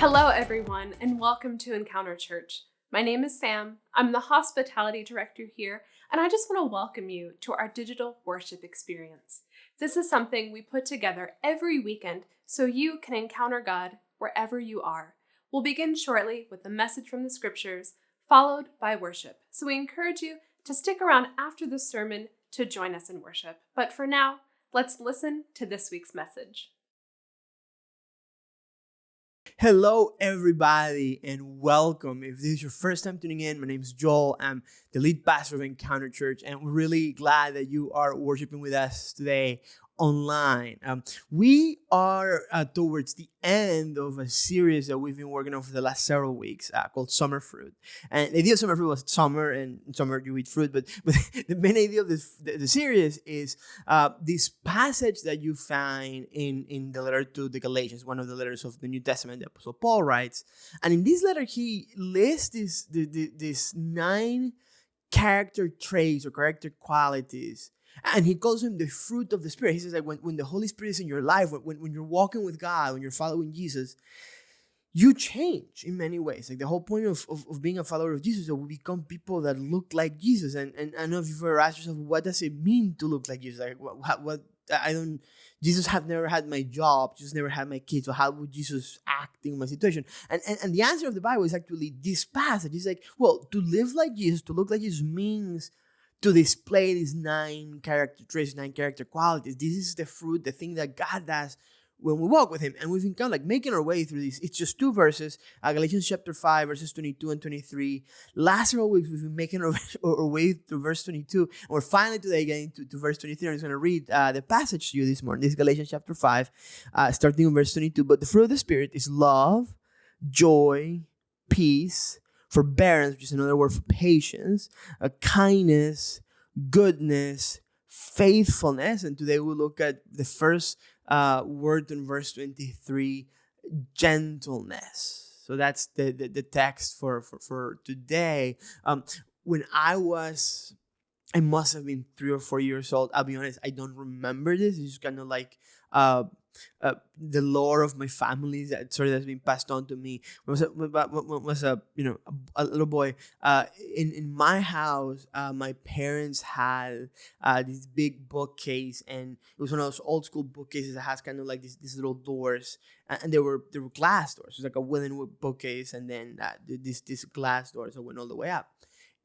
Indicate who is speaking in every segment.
Speaker 1: Hello, everyone, and welcome to Encounter Church. My name is Sam. I'm the hospitality director here, and I just want to welcome you to our digital worship experience. This is something we put together every weekend so you can encounter God wherever you are. We'll begin shortly with a message from the scriptures, followed by worship. So we encourage you to stick around after the sermon to join us in worship. But for now, let's listen to this week's message.
Speaker 2: Hello, everybody, and welcome. If this is your first time tuning in, my name is Joel. I'm the lead pastor of Encounter Church, and we're really glad that you are worshiping with us today online. We are towards the end of a series that we've been working on for the last several weeks called Summer Fruit. And the idea of Summer Fruit was summer, and in summer you eat fruit, but the main idea of the series is this passage that you find in the letter to the Galatians, one of the letters of the New Testament that Apostle Paul writes. And in this letter, he lists these 9 character traits or character qualities, and he calls them the fruit of the Spirit. He says that when the Holy Spirit is in your life, when you're walking with God, when you're following Jesus, you change in many ways. Like the whole point of being a follower of Jesus is that we become people that look like Jesus. And I don't know if you've ever asked yourself, what does it mean to look like Jesus? Like what I don't, Jesus have never had my job, Jesus never had my kids, so how would Jesus act in my situation? And the answer of the Bible is actually this passage. It's like, well, to live like Jesus, to look like Jesus means to display these 9 character traits, 9 character qualities. This is the fruit, the thing that God does when we walk with him. And we've been kind of like making our way through this. It's just 2 verses, Galatians chapter 5, verses 22 and 23. Last several weeks, we've been making our way through verse 22. And we're finally today getting to verse 23. I'm just going to read the passage to you this morning. This is Galatians chapter 5, starting in verse 22. But the fruit of the Spirit is love, joy, peace, forbearance, which is another word for patience, kindness, goodness, faithfulness. And today we'll look at the first word in verse 23, gentleness. So that's the text for today. When I must have been 3 or 4 years old. I'll be honest, I don't remember this. It's just kind of like the lore of my family that sort of has been passed on to me. When I was a little boy, in my house, my parents had this big bookcase, and it was one of those old school bookcases that has kind of like these little doors, and they were glass doors. It was like a wooden bookcase, and then this glass doors that went all the way up,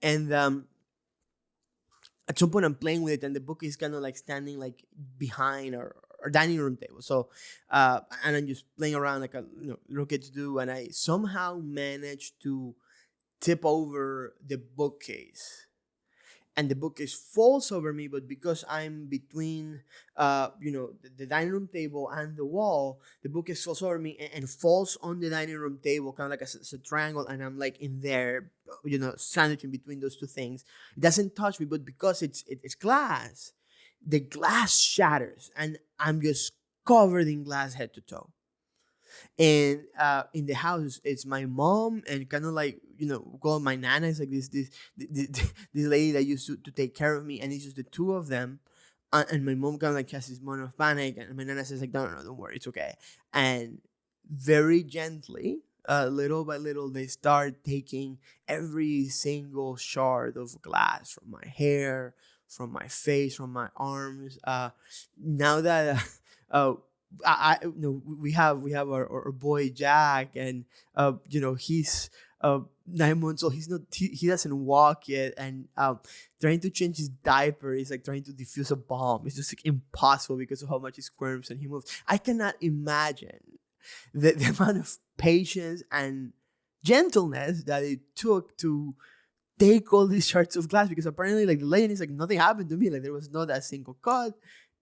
Speaker 2: and at some point I'm playing with it, and the book is kind of like standing like behind our dining room table. So, and I'm just playing around like little kids do, and I somehow managed to tip over the bookcase, and the bookcase falls over me. But because I'm between, the dining room table and the wall, the bookcase falls over me and falls on the dining room table, kind of like a triangle, and I'm like in there, sandwiched in between those 2 things. It doesn't touch me, but because it's glass, the glass shatters, and I'm just covered in glass head to toe. And in the house, it's my mom and kind of like, call my nana. It's like this lady that used to take care of me, and it's just the 2 of them. And my mom kind of like has this moment of panic, and my nana says like, no, don't worry, it's okay. And very gently, little by little, they start taking every single shard of glass from my hair, from my face, from my arms. Now that we have our boy Jack, and he's 9 months old. He doesn't walk yet, and trying to change his diaper is like trying to defuse a bomb. It's just like impossible because of how much he squirms and he moves. I cannot imagine the amount of patience and gentleness that it took to take all these shards of glass, because apparently like the legend is like nothing happened to me. Like there was not a single cut.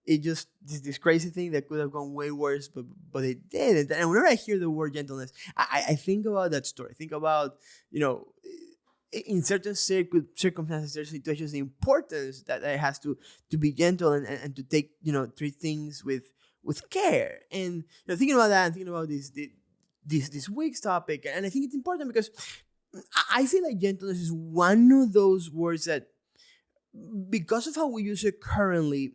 Speaker 2: It just this crazy thing that could have gone way worse, but it didn't. And whenever I hear the word gentleness, I think about that story. I think about, in certain circumstances, there's situations, the importance that it has to be gentle and to take, treat things with care. And thinking about that and thinking about this week's topic, and I think it's important because I feel like gentleness is one of those words that, because of how we use it currently,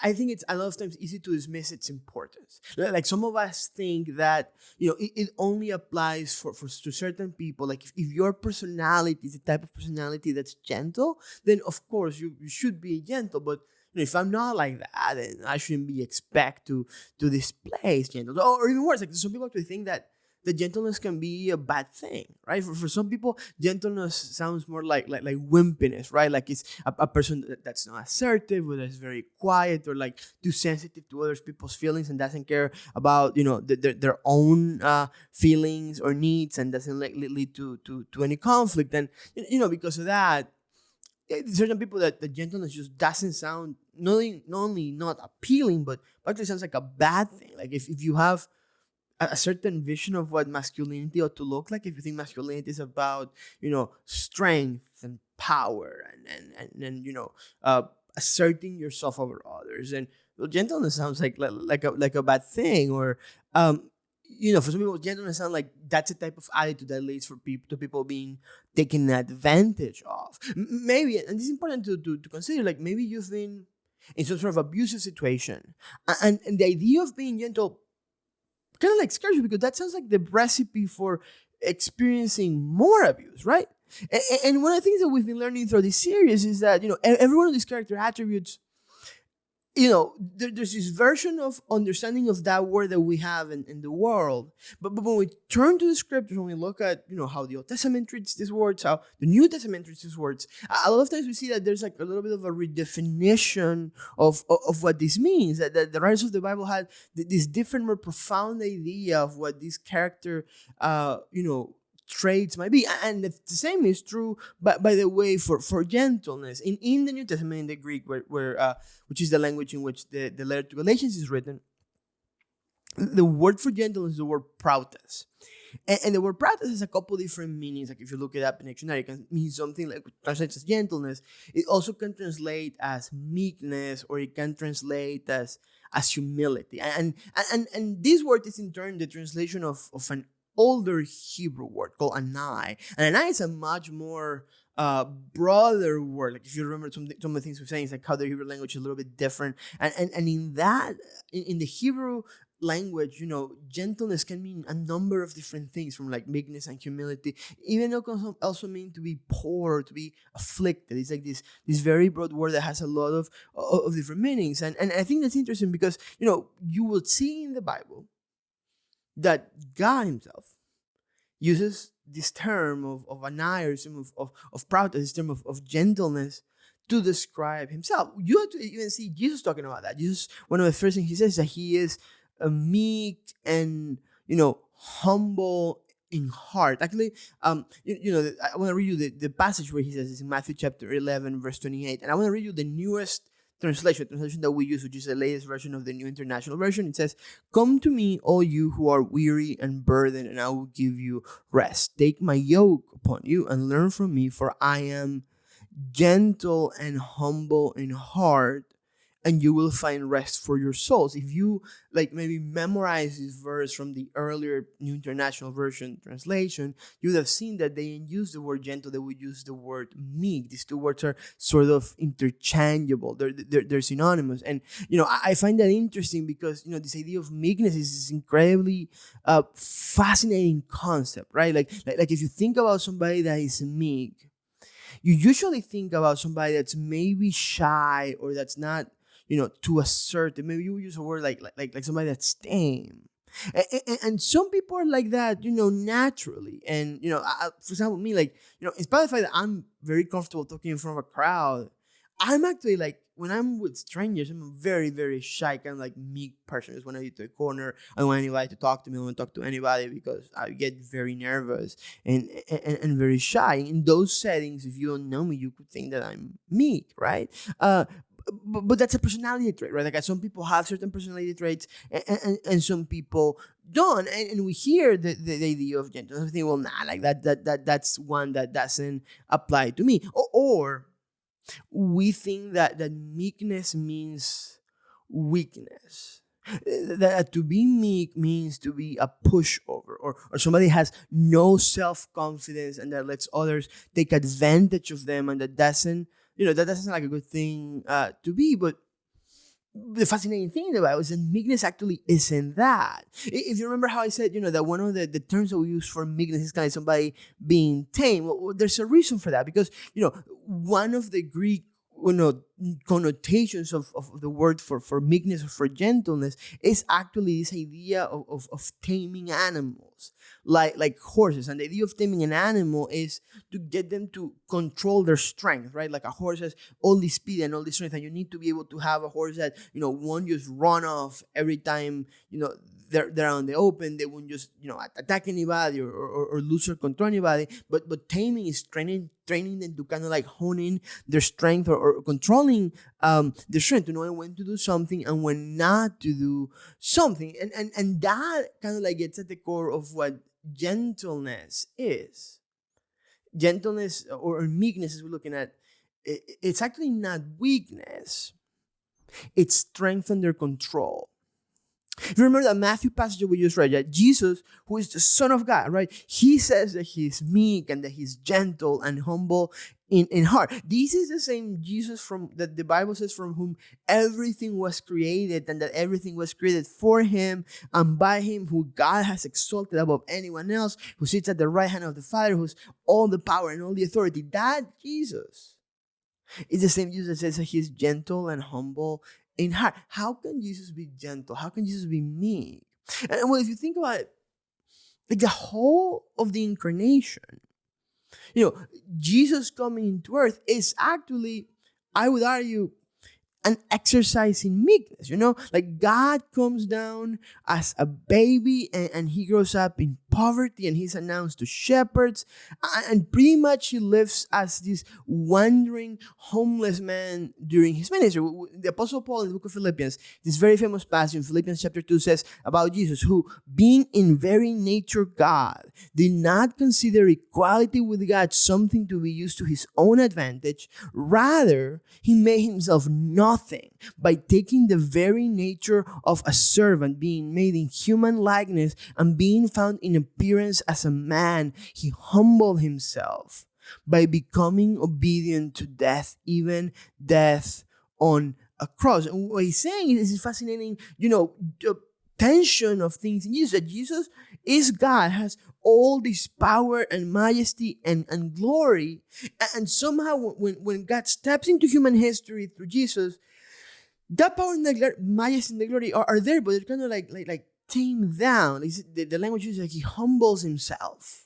Speaker 2: I think it's a lot of times easy to dismiss its importance. Like some of us think that it only applies for to certain people. Like if your personality is the type of personality that's gentle, then of course you should be gentle. But if I'm not like that, then I shouldn't be expect to display gentle. Or even worse, like some people actually think that the gentleness can be a bad thing, right? For some people, gentleness sounds more like wimpiness, right? Like it's a person that's not assertive, or that's very quiet, or like too sensitive to other people's feelings and doesn't care about their own feelings or needs, and doesn't like lead to any conflict. And because of that, certain people that the gentleness just doesn't sound not only not appealing, but actually sounds like a bad thing. Like if you have a certain vision of what masculinity ought to look like, if you think masculinity is about strength and power and asserting yourself over others, and gentleness sounds like a bad thing. Or for some people, gentleness sounds like that's a type of attitude that leads for people being taken advantage of. Maybe, and this is important to consider, like maybe you've been in some sort of abusive situation, and the idea of being gentle kind of like scares you, because that sounds like the recipe for experiencing more abuse, right? And one of the things that we've been learning through this series is that every one of these character attributes, there's this version of understanding of that word that we have in the world. But when we turn to the scriptures, when we look at how the Old Testament treats these words, how the New Testament treats these words, a lot of times we see that there's like a little bit of a redefinition of what this means. That the writers of the Bible had this different, more profound idea of what this character, traits might be. And the same is true, by the way, for gentleness in the New Testament, in the Greek, where which is the language in which the letter to Galatians is written. The word for gentleness is the word prautes. And the word prautes has a couple different meanings. Like if you look it up in the dictionary, it can mean something like translates as gentleness. It also can translate as meekness, or it can translate as humility. And this word is in turn the translation of an older Hebrew word called anai. And anai is a much more broader word. Like if you remember some of the things we're saying, it's like how the Hebrew language is a little bit different. And in that, in the Hebrew language, gentleness can mean a number of different things, from like meekness and humility. Even though it can also mean to be poor, to be afflicted. It's like this very broad word that has a lot of different meanings. And I think that's interesting because, you will see in the Bible that God himself uses this term of anai, or this term of proud, this term of gentleness, to describe himself. You have to even see Jesus talking about that. Jesus, one of the first things he says is that he is meek and humble in heart. Actually, I want to read you the passage where he says this in Matthew chapter 11, verse 28, and I want to read you the newest translation that we use, which is the latest version of the New International Version. It says, "Come to me, all you who are weary and burdened, and I will give you rest. Take my yoke upon you and learn from me, for I am gentle and humble in heart, and you will find rest for your souls." If you maybe memorize this verse from the earlier New International Version translation, you would have seen that they didn't use the word gentle, they would use the word meek. These two words are sort of interchangeable. They're synonymous. And I find that interesting because this idea of meekness is this incredibly fascinating concept, right? Like if you think about somebody that is meek, you usually think about somebody that's maybe shy, or that's not too assertive. Maybe you use a word like somebody that's tame. And some people are like that, naturally. And, for example, me, in spite of the fact that I'm very comfortable talking in front of a crowd, I'm actually when I'm with strangers, I'm a very, very shy, kind of meek person. Just when I get to a corner, I don't want anybody to talk to me. I don't want to talk to anybody because I get very nervous and very shy. In those settings, if you don't know me, you could think that I'm meek, right? But that's a personality trait, right? Like some people have certain personality traits, and some people don't. And we hear the idea of gentleness. We think, well, that's one that doesn't apply to me. Or we think that meekness means weakness. That to be meek means to be a pushover, or somebody has no self-confidence and that lets others take advantage of them, and that doesn't that doesn't sound like a good thing to be. But the fascinating thing in the Bible is that meekness actually isn't that. If you remember how I said, that one of the terms that we use for meekness is kind of somebody being tame. Well, there's a reason for that because, one of the Greek, connotations of the word for meekness or for gentleness is actually this idea of taming animals, like horses. And the idea of taming an animal is to get them to control their strength, right? Like a horse has all this speed and all this strength, and you need to be able to have a horse that won't just run off every time they're on the open. They won't just attack anybody or lose or control anybody. But taming is training them to kind of like hone in their strength or controlling their strength, to knowing when to do something and when not to do something. And that kind of like gets at the core of what gentleness is. Gentleness or meekness, as we're looking at, it's actually not weakness. It's strength under control. If you remember that Matthew passage we just read, that Jesus, who is the Son of God, right? He says that he's meek and that he's gentle and humble in heart. This is the same Jesus that the Bible says from whom everything was created, and that everything was created for him and by him, who God has exalted above anyone else, who sits at the right hand of the Father, who's all the power and all the authority. That Jesus is the same Jesus that says that he's gentle and humble in heart. How can Jesus be gentle? How can Jesus be meek? And well, if you think about it, like the whole of the incarnation, Jesus coming into earth is actually, I would argue, an exercise in meekness. Like God comes down as a baby and he grows up in poverty, and he's announced to shepherds, and pretty much he lives as this wandering homeless man during his ministry. The Apostle Paul in the book of Philippians, this very famous passage in Philippians chapter 2 says about Jesus, who being in very nature God, did not consider equality with God something to be used to his own advantage. Rather, he made himself nothing by taking the very nature of a servant, being made in human likeness, and being found in appearance as a man, he humbled himself by becoming obedient to death, even death on a cross. And what he's saying is this fascinating, the tension of things in Jesus, that Jesus is God, has all this power and majesty and glory. And somehow when God steps into human history through Jesus, that power and the majesty and the glory are there, but they're kind of like tamed down. The language is like he humbles himself.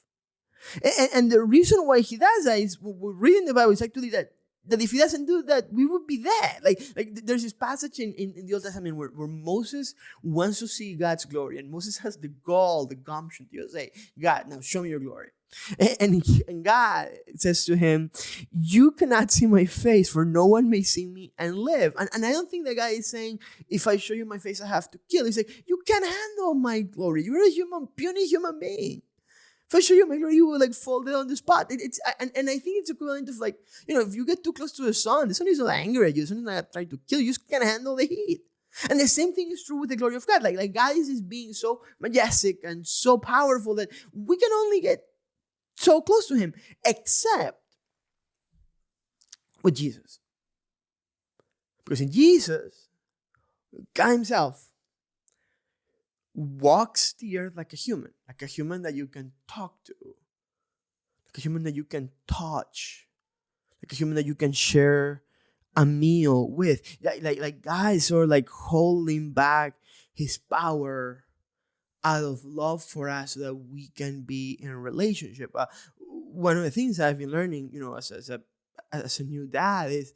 Speaker 2: And the reason why he does that is, we're reading the Bible, is actually that if he doesn't do that, we would be there. Like there's this passage in the Old Testament where Moses wants to see God's glory, and Moses has the gumption to say, God, now show me your glory. And God says to him, you cannot see my face, for no one may see me and live. And I don't think the guy is saying, if I show you my face, I have to kill. He's like, you can't handle my glory. You're a puny human being. If I show you my glory, you will fall dead on the spot. And I think it's equivalent of if you get too close to the sun is not angry at you. The sun is not trying to kill you. You just can't handle the heat. And the same thing is true with the glory of God. Like God is this being so majestic and so powerful that we can only get so close to him, except with Jesus. Because in Jesus, God himself walks the earth like a human that you can talk to, like a human that you can touch, like a human that you can share a meal with. Like God is sort of holding back his power out of love for us so that we can be in a relationship. One of the things I've been learning, as a new dad, is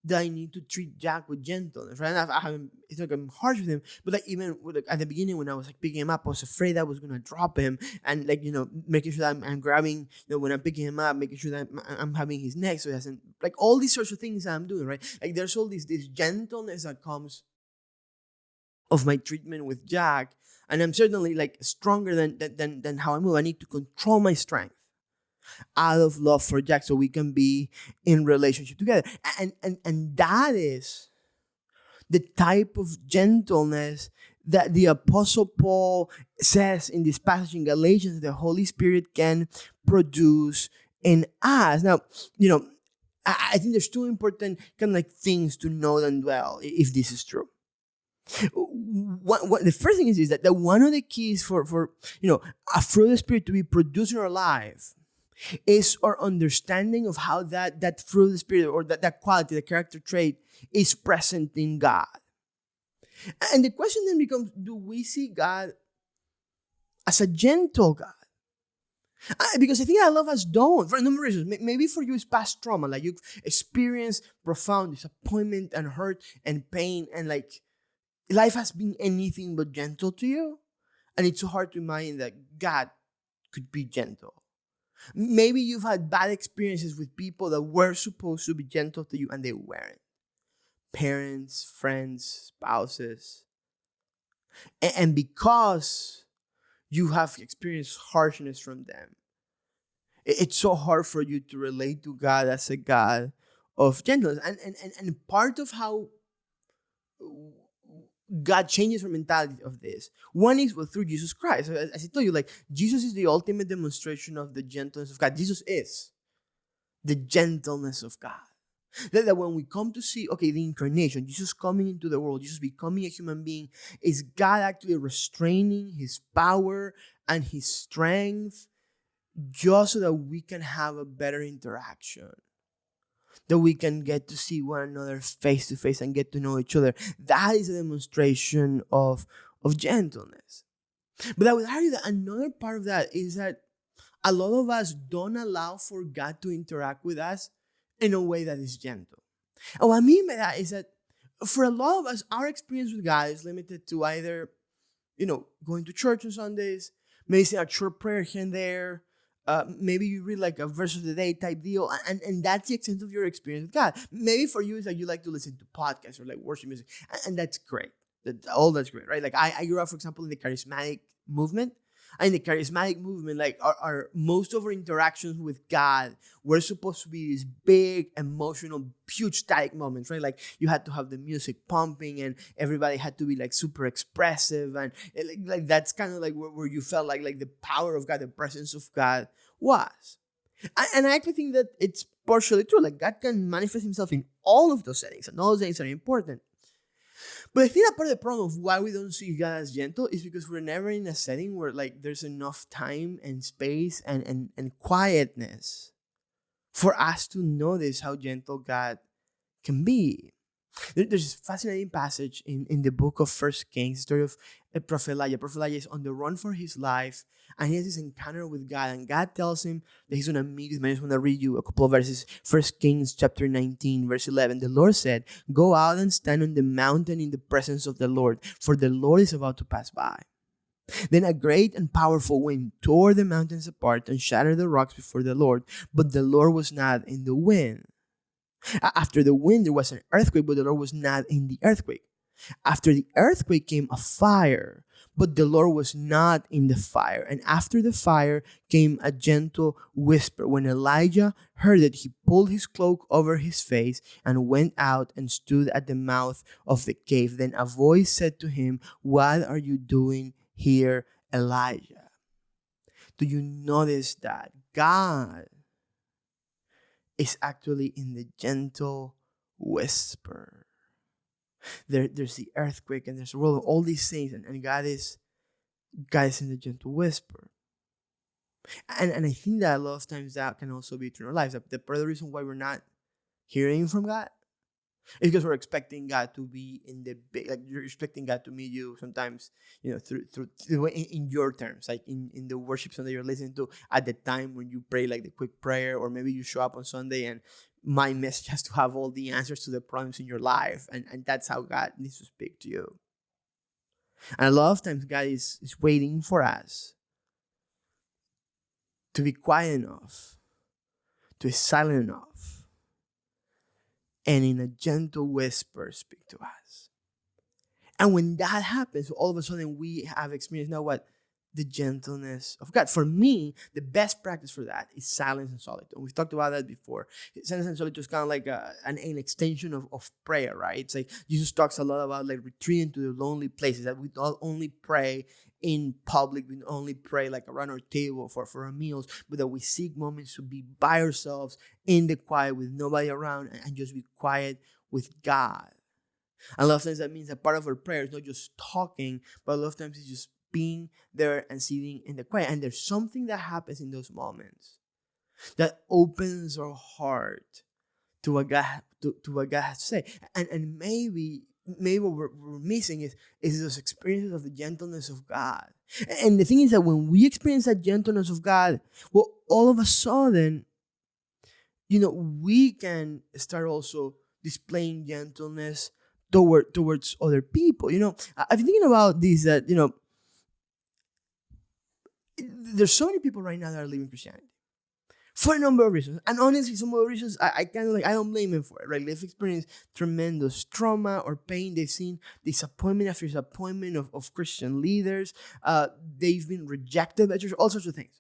Speaker 2: that I need to treat Jack with gentleness, right? It's like I'm harsh with him, but even at the beginning when I was picking him up, I was afraid I was gonna drop him, and making sure that I'm grabbing, when I'm picking him up, making sure that I'm having his neck so he doesn't, all these sorts of things I'm doing, right? There's all this gentleness that comes of my treatment with Jack, and I'm certainly stronger than how I move. I need to control my strength out of love for Jack so we can be in relationship together. And that is the type of gentleness that the Apostle Paul says in this passage in Galatians the Holy Spirit can produce in us. Now, I think there's two important things to know and dwell if this is true. The first thing is that one of the keys for a fruit of the Spirit to be produced in our life is our understanding of how that fruit of the Spirit, or that quality, the character trait, is present in God. And the question then becomes, do we see God as a gentle God? Because I think a lot of us don't, for a number of reasons. Maybe for you it's past trauma, like you've experienced profound disappointment and hurt and pain, and like life has been anything but gentle to you. And it's so hard to imagine that God could be gentle. Maybe you've had bad experiences with people that were supposed to be gentle to you and they weren't. Parents, friends, spouses. And because you have experienced harshness from them, it's so hard for you to relate to God as a God of gentleness. And part of how God changes our mentality of this, one is through Jesus Christ. As I told you, like, Jesus is the ultimate demonstration of the gentleness of God. Jesus is the gentleness of God. That when we come to see, okay, the incarnation, Jesus coming into the world, Jesus becoming a human being, is God actually restraining his power and his strength just so that we can have a better interaction, that we can get to see one another face to face and get to know each other. That is a demonstration of gentleness. But I would argue that another part of that is that a lot of us don't allow for God to interact with us in a way that is gentle. And what I mean by that is that for a lot of us, our experience with God is limited to either, going to church on Sundays, maybe saying a short prayer here and there, maybe you read like a verse of the day type deal, and that's the extent of your experience with God. Maybe for you, it's like you like to listen to podcasts or like worship music, and that's great. That's great, right? Like I grew up, for example, in the charismatic movement. And in the charismatic movement, like our most of our interactions with God were supposed to be these big, emotional, huge static moments, right? Like you had to have the music pumping and everybody had to be like super expressive. And like that's kind of like where you felt like the power of God, the presence of God was. And I actually think that it's partially true. Like God can manifest himself in all of those settings, and all those things are important. But I think that part of the problem of why we don't see God as gentle is because we're never in a setting where like there's enough time and space and quietness for us to notice how gentle God can be. There's this fascinating passage in the book of First Kings, the story of Prophet Elijah. Prophet Elijah is on the run for his life, and he has this encounter with God, and God tells him that he's going to meet with him. I just want to read you a couple of verses. First Kings chapter 19, verse 11. The Lord said, "Go out and stand on the mountain in the presence of the Lord, for the Lord is about to pass by." Then a great and powerful wind tore the mountains apart and shattered the rocks before the Lord, but the Lord was not in the wind. After the wind, there was an earthquake, but the Lord was not in the earthquake. After the earthquake came a fire, but the Lord was not in the fire. And after the fire came a gentle whisper. When Elijah heard it, he pulled his cloak over his face and went out and stood at the mouth of the cave. Then a voice said to him, "What are you doing here, Elijah?" Do you notice that God is actually in the gentle whisper? There's the earthquake and there's the world, all these things, and God is in the gentle whisper. And I think that a lot of times that can also be true in our lives. The part of the reason why we're not hearing from God is because we're expecting God to be in the big, like you're expecting God to meet you sometimes, through in your terms, like in the worship song that you're listening to at the time when you pray like the quick prayer, or maybe you show up on Sunday and my message has to have all the answers to the problems in your life, and that's how God needs to speak to you. And a lot of times God is waiting for us to be quiet enough, to be silent enough, and in a gentle whisper speak to us. And when that happens, all of a sudden we have experienced the gentleness of God. For me, the best practice for that is silence and solitude. We've talked about that before. Silence and solitude is kind of like an extension of prayer, right? It's like Jesus talks a lot about like retreating to the lonely places, that we don't only pray in public, we don't only pray like around our table for our meals, but that we seek moments to be by ourselves in the quiet with nobody around and just be quiet with God. And a lot of times that means that part of our prayer is not just talking, but a lot of times it's just being there and sitting in the quiet. And there's something that happens in those moments that opens our heart to what God has to say. And maybe what we're missing is those experiences of the gentleness of God. And the thing is that when we experience that gentleness of God, well, all of a sudden, we can start also displaying gentleness towards other people. I've been thinking about this, that there's so many people right now that are living Christianity for a number of reasons. And honestly, some of the reasons I kind of I don't blame them for it, right? They've experienced tremendous trauma or pain. They've seen disappointment after disappointment of Christian leaders. They've been rejected by church, all sorts of things.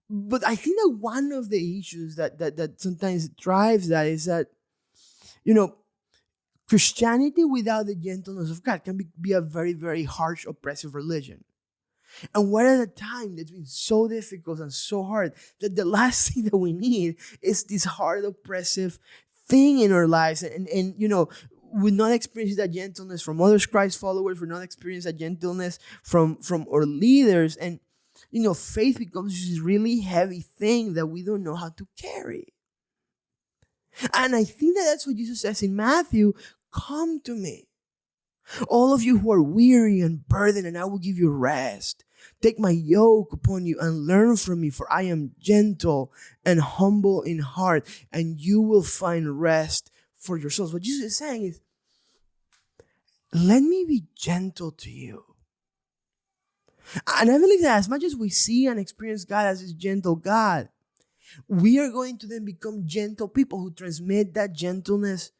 Speaker 2: But I think that one of the issues that sometimes drives that is that, Christianity without the gentleness of God can be a very, very harsh, oppressive religion. And we're at a time that's been so difficult and so hard that the last thing that we need is this hard, oppressive thing in our lives. And we're not experiencing that gentleness from other Christ followers. We're not experiencing that gentleness from our leaders. And, faith becomes this really heavy thing that we don't know how to carry. And I think that's what Jesus says in Matthew, come to me, all of you who are weary and burdened, and I will give you rest. Take my yoke upon you and learn from me, for I am gentle and humble in heart, and you will find rest for your souls. What Jesus is saying is, let me be gentle to you. And I believe that as much as we see and experience God as this gentle God, we are going to then become gentle people who transmit that gentleness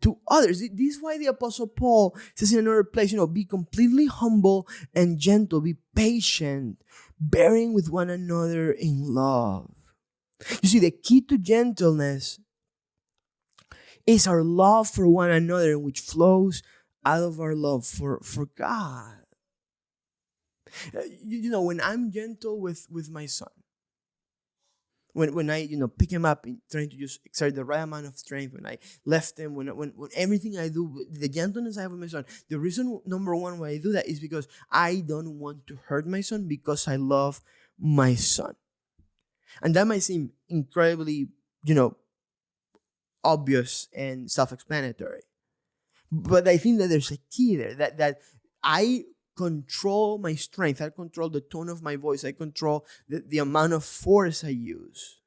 Speaker 2: to others. This is why the Apostle Paul says in another place, be completely humble and gentle, be patient, bearing with one another in love. You see, the key to gentleness is our love for one another, which flows out of our love for God. When I'm gentle with my son, when I pick him up and trying to just exert the right amount of strength, when I left him, when everything I do, the gentleness I have with my son, the reason number one why I do that is because I don't want to hurt my son, because I love my son. And that might seem incredibly, obvious and self-explanatory, but I think that there's a key there, that I control my strength. I control the tone of my voice. I control the amount of force I use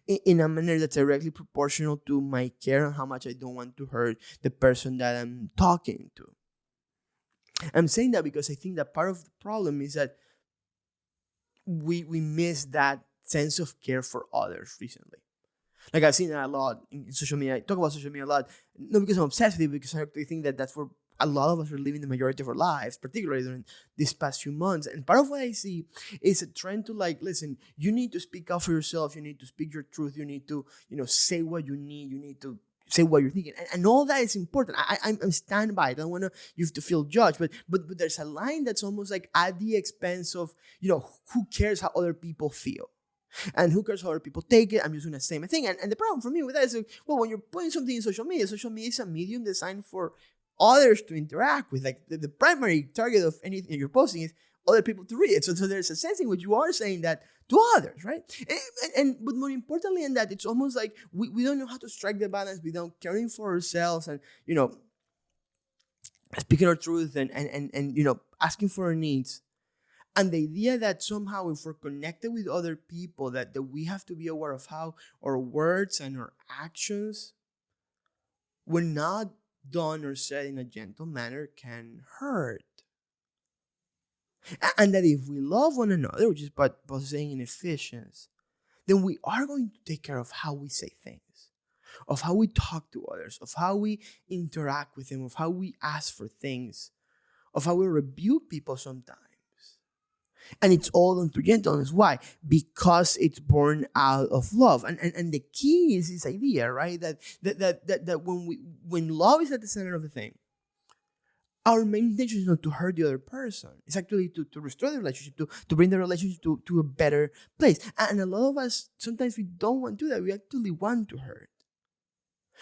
Speaker 2: in a manner that's directly proportional to my care and how much I don't want to hurt the person that I'm talking to. I'm saying that because I think that part of the problem is that we miss that sense of care for others recently. Like I've seen that a lot in social media. I talk about social media a lot, not because I'm obsessed with it, because I think that that's where a lot of us are living the majority of our lives, particularly during these past few months. And part of what I see is a trend to listen, you need to speak out for yourself. You need to speak your truth. You need to, say what you need. You need to say what you're thinking. And all that is important. I'm stand by it. I don't want you to feel judged. But there's a line that's almost like at the expense of, who cares how other people feel? And who cares how other people take it? I'm just doing the same thing. And the problem for me with that is, when you're putting something in social media is a medium designed for others to interact with. Like the primary target of anything you're posting is other people to read it. So there's a sense in which you are saying that to others, right? But more importantly than that, it's almost like we don't know how to strike the balance without caring for ourselves and, speaking our truth and asking for our needs. And the idea that somehow if we're connected with other people, that we have to be aware of how our words and our actions, when not done or said in a gentle manner, can hurt. And that if we love one another, which is what Paul is saying in Ephesians, then we are going to take care of how we say things, of how we talk to others, of how we interact with them, of how we ask for things, of how we rebuke people sometimes. And it's all done through gentleness. Why? Because it's born out of love. And the key is this idea, right? That when love is at the center of the thing, our main intention is not to hurt the other person. It's actually to restore the relationship, to bring the relationship to a better place. And a lot of us, sometimes we don't want to do that. We actually want to hurt.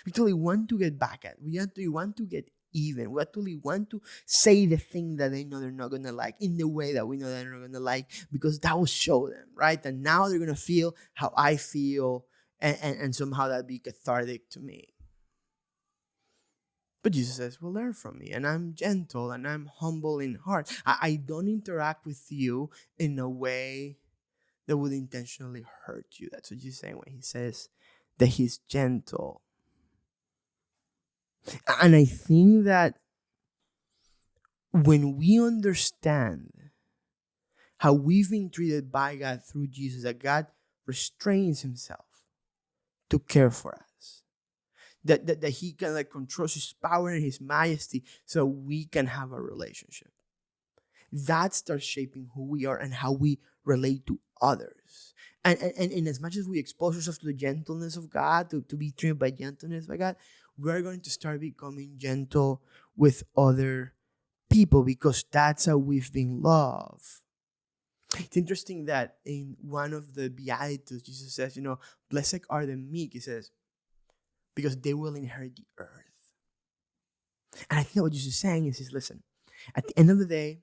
Speaker 2: We actually want to get back at. We actually want to get even. We actually want to say the thing that they know they're not going to like in the way that we know they're not going to like, because that will show them, right? That now they're going to feel how I feel, and somehow that'd be cathartic to me. But Jesus says, well, learn from me, and I'm gentle, and I'm humble in heart. I don't interact with you in a way that would intentionally hurt you. That's what he's saying when he says that he's gentle. And I think that when we understand how we've been treated by God through Jesus, that God restrains himself to care for us, that he can controls his power and his majesty so we can have a relationship, that starts shaping who we are and how we relate to others. And as much as we expose ourselves to the gentleness of God, to be trained by gentleness by God, we're going to start becoming gentle with other people, because that's how we've been loved. It's interesting that in one of the Beatitudes, Jesus says, blessed are the meek, he says, because they will inherit the earth. And I think what Jesus is saying is listen, at the end of the day,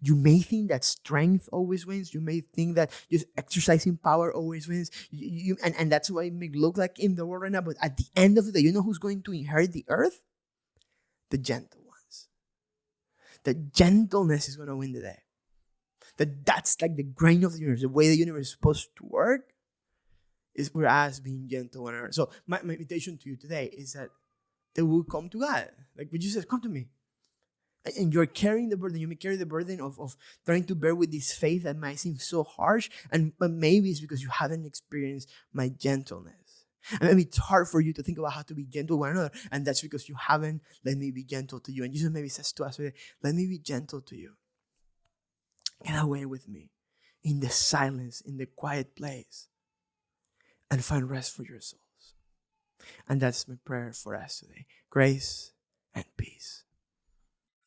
Speaker 2: you may think that strength always wins. You may think that just exercising power always wins. And that's what it may look like in the world right now. But at the end of the day, you know who's going to inherit the earth? The gentle ones. The gentleness is going to win the day. That's like the grain of the universe. The way the universe is supposed to work is we're as being gentle on earth. So my invitation to you today is that they will come to God. Like Jesus says, come to me. And you're carrying the burden. You may carry the burden of trying to bear with this faith that might seem so harsh. But maybe it's because you haven't experienced my gentleness. And maybe it's hard for you to think about how to be gentle with one another. And that's because you haven't let me be gentle to you. And Jesus maybe says to us, let me be gentle to you. Get away with me in the silence, in the quiet place, and find rest for your souls. And that's my prayer for us today. Grace and peace.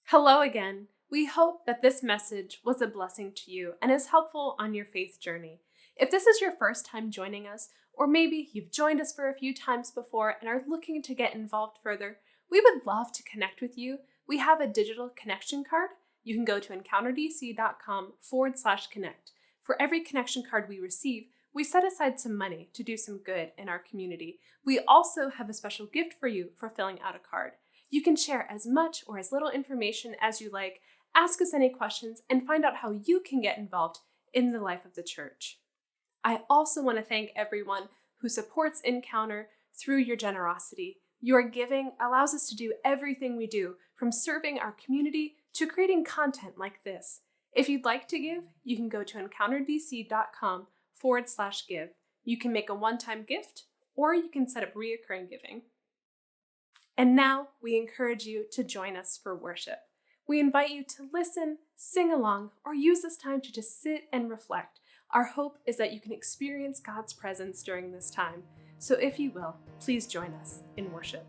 Speaker 1: Hello again. We hope that this message was a blessing to you and is helpful on your faith journey. If this is your first time joining us, or maybe you've joined us for a few times before and are looking to get involved further, we would love to connect with you. We have a digital connection card. You can go to encounterdc.com/connect. For every connection card we receive, we set aside some money to do some good in our community. We also have a special gift for you for filling out a card. You can share as much or as little information as you like, ask us any questions, and find out how you can get involved in the life of the church. I also want to thank everyone who supports Encounter through your generosity. Your giving allows us to do everything we do, from serving our community to creating content like this. If you'd like to give, you can go to encounterdc.com/give. You can make a one-time gift, or you can set up recurring giving. And now we encourage you to join us for worship. We invite you to listen, sing along, or use this time to just sit and reflect. Our hope is that you can experience God's presence during this time. So if you will, please join us in worship.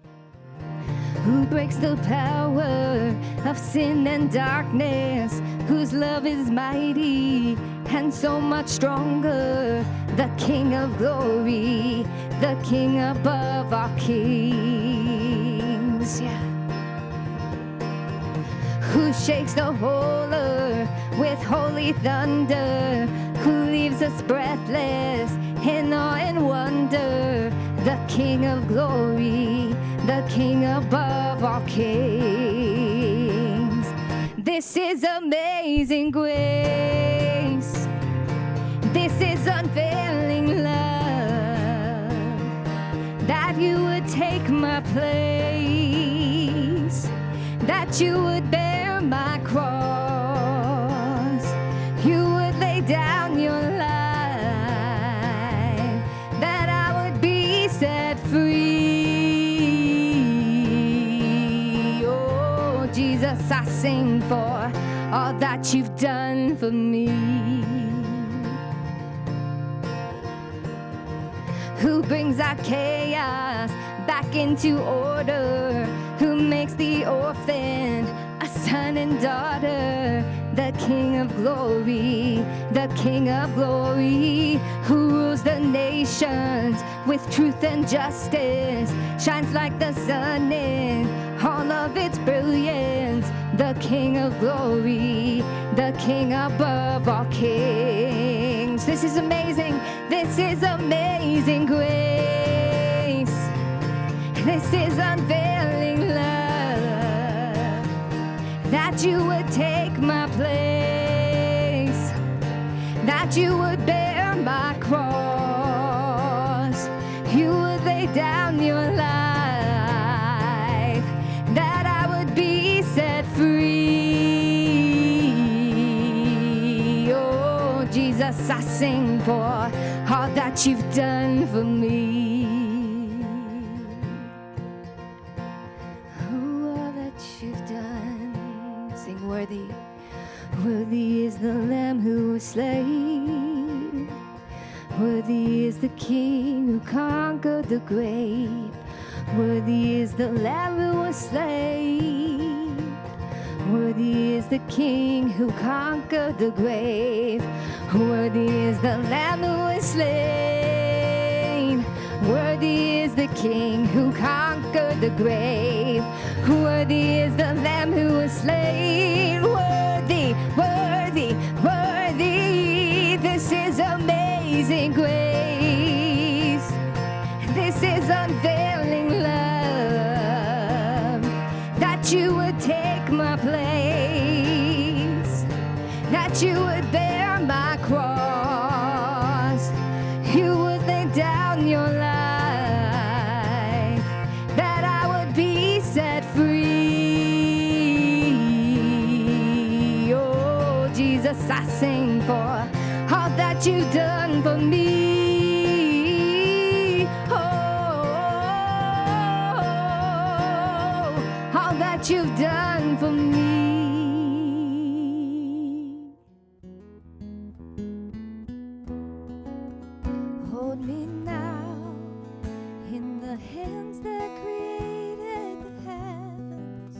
Speaker 3: Who breaks the power of sin and darkness, whose love is mighty and so much stronger, the King of glory, the King above our kings, who shakes the whole earth with holy thunder, who leaves us breathless in awe and wonder, the King of glory, the King above all kings. This is amazing grace. This is unfailing love, that you would take my place, that you would bear my cross, you would lay down your life, that I would be set free. Jesus, I sing for all that you've done for me. Who brings our chaos back into order, who makes the orphan a son and daughter, the King of glory, the King of glory, who rules the nations with truth and justice, shines like the sun in all of its brilliance. the King of glory, the King above all kings. This is amazing. This is amazing grace. This is unveiling love, that you would take my place, that you would bear my cross, you would lay down your life, that I would be set free. Oh, Jesus, I sing for all that you've done for me. Oh, all that you've done. Sing worthy. Worthy is the Lamb who was slain. Worthy is the King who conquered the grave. Worthy is the Lamb who was slain. Worthy is the King who conquered the grave. Worthy is the Lamb who was slain. Worthy is the King who conquered the grave. Worthy is the Lamb who was slain. Worthy, worthy, worthy. This is amazing grace. This is unveiling love, that you would take my place, that you would bear my cross, you would lay down your life, that I would be set free. Oh, Jesus, I sing for all that you've done for me. All that you've done for me. Hold me now in the hands that created the heavens.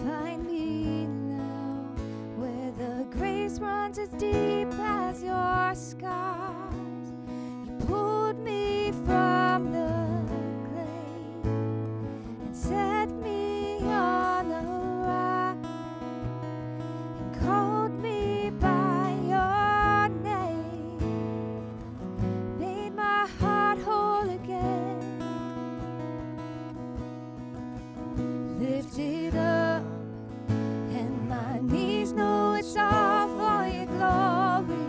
Speaker 3: Find me now where the grace runs as deep as your scars. You pulled me from the set me on a rock and called me by your name, made my heart whole again, lifted up, and my knees know it's all for your glory.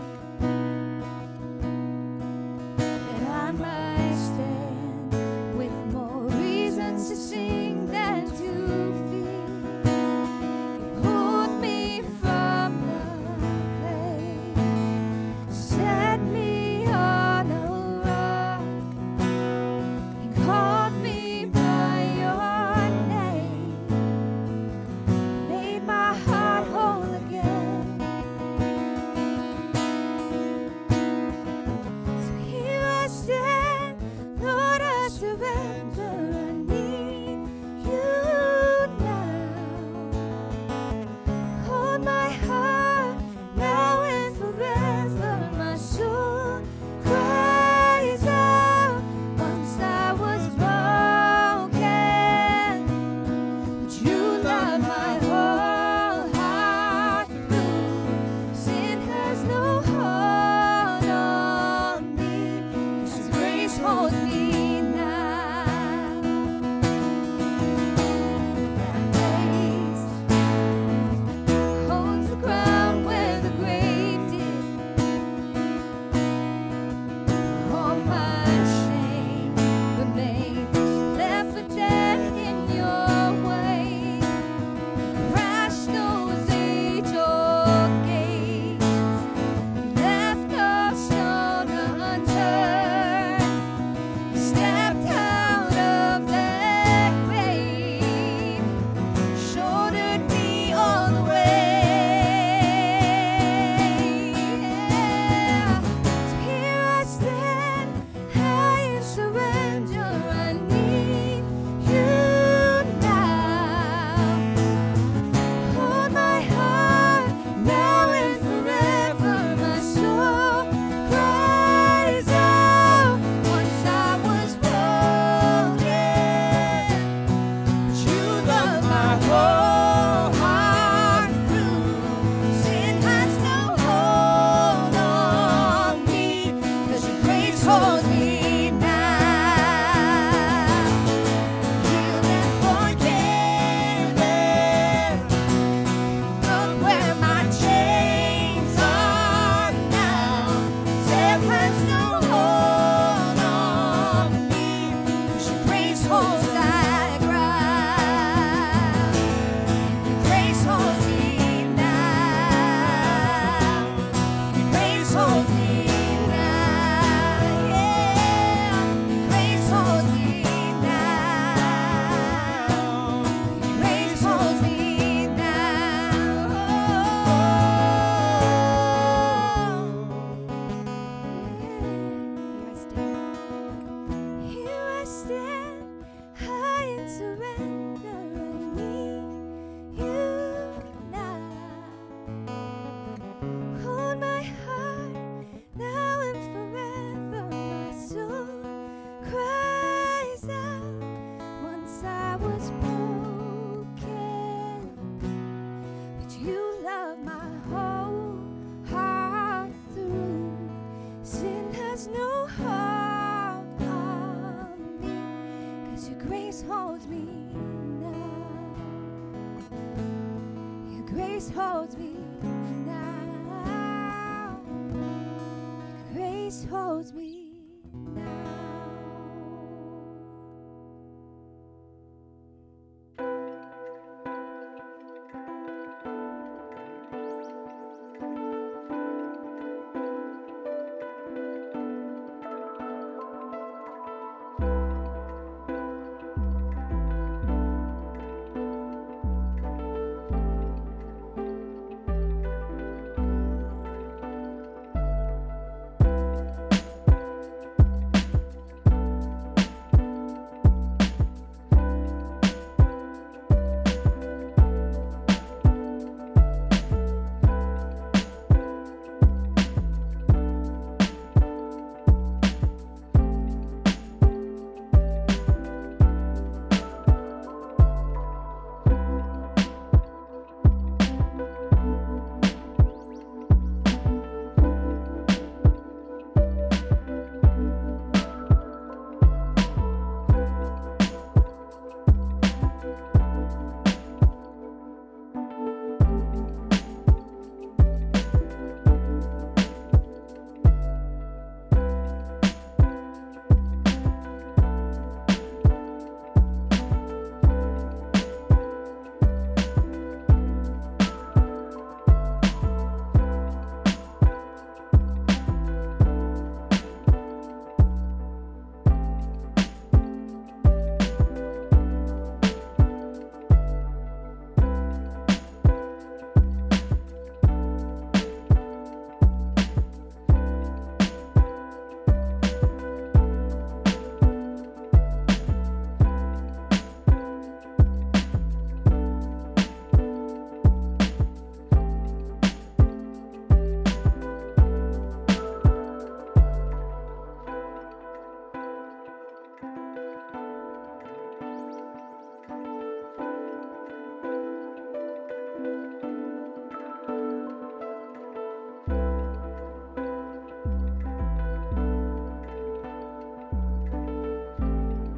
Speaker 3: has no hold on me, 'cause your grace holds me now. Your grace holds me now. Your grace holds me now.